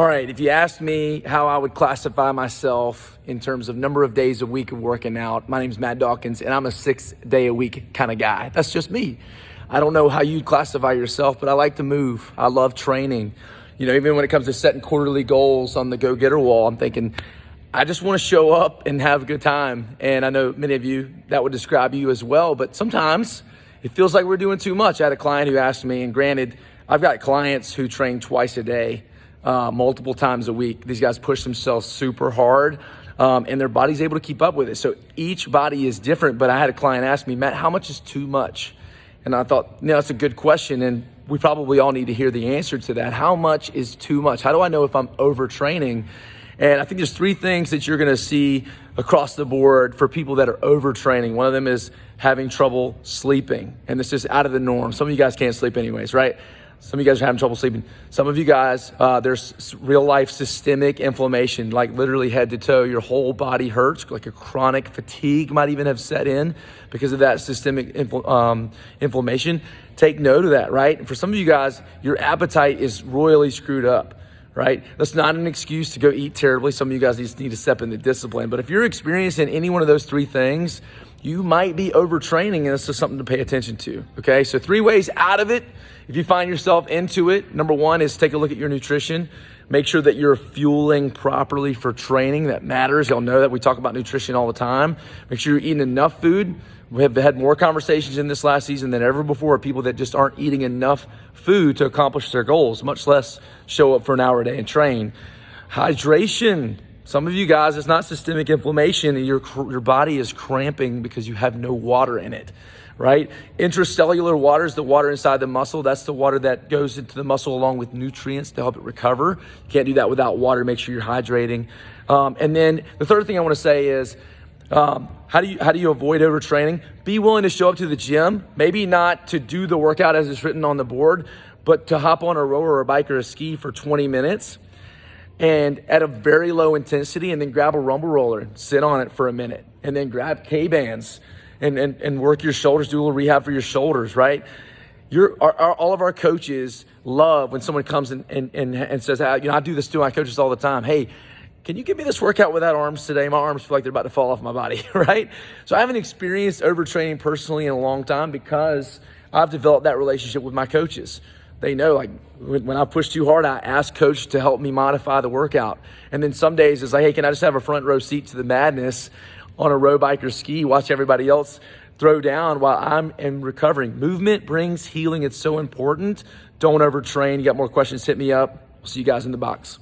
All right, if you asked me how I would classify myself in terms of number of days a week of working out, my name's Matt Dawkins, and I'm a 6-day-a-week kind of guy. That's just me. I don't know how you'd classify yourself, but I like to move. I love training. You know, even when it comes to setting quarterly goals on the go-getter wall, I'm thinking, I just want to show up and have a good time. And I know many of you, that would describe you as well, but sometimes it feels like we're doing too much. I had a client who asked me, and granted, I've got clients who train twice a day. Multiple times a week. These guys push themselves super hard, and their body's able to keep up with it. So each body is different, but I had a client ask me, Matt, how much is too much? And I thought, that's a good question, and we probably all need to hear the answer to that. How much is too much? How do I know if I'm overtraining? And I think there's three things that you're gonna see across the board for people that are overtraining. One of them is having trouble sleeping, and this is out of the norm. Some of you guys can't sleep anyways, right? Some of you guys are having trouble sleeping. Some of you guys, there's real life systemic inflammation, like literally head to toe. Your whole body hurts, like a chronic fatigue might even have set in because of that systemic inflammation. Take note of that, right? And for some of you guys, your appetite is royally screwed up, right? That's not an excuse to go eat terribly. Some of you guys just need to step into discipline. But if you're experiencing any one of those three things, you might be overtraining, and this is something to pay attention to, okay? So 3 ways out of it. If you find yourself into it, number one is take a look at your nutrition. Make sure that you're fueling properly for training. That matters. Y'all know that we talk about nutrition all the time. Make sure you're eating enough food. We have had more conversations in this last season than ever before of people that just aren't eating enough food to accomplish their goals, much less show up for an hour a day and train. Hydration. Some of you guys, it's not systemic inflammation, and your body is cramping because you have no water in it, right? Intracellular water is the water inside the muscle. That's the water that goes into the muscle along with nutrients to help it recover. You can't do that without water. Make sure you're hydrating. And then the third thing I want to say is, how do you avoid overtraining? Be willing to show up to the gym, maybe not to do the workout as it's written on the board, but to hop on a rower or a bike or a ski for 20 minutes. And at a very low intensity, and then grab a rumble roller, sit on it for a minute, and then grab K-bands and work your shoulders, do a little rehab for your shoulders, right? All of our coaches love when someone comes and says, I do this to my coaches all the time. Hey, can you give me this workout without arms today? My arms feel like they're about to fall off my body, right? So I haven't experienced overtraining personally in a long time because I've developed that relationship with my coaches. They know, like, when I push too hard, I ask coach to help me modify the workout. And then some days it's like, hey, can I just have a front row seat to the madness on a row bike or ski, watch everybody else throw down while I'm recovering. Movement brings healing. It's so important. Don't overtrain. You got more questions, hit me up. See you guys in the box.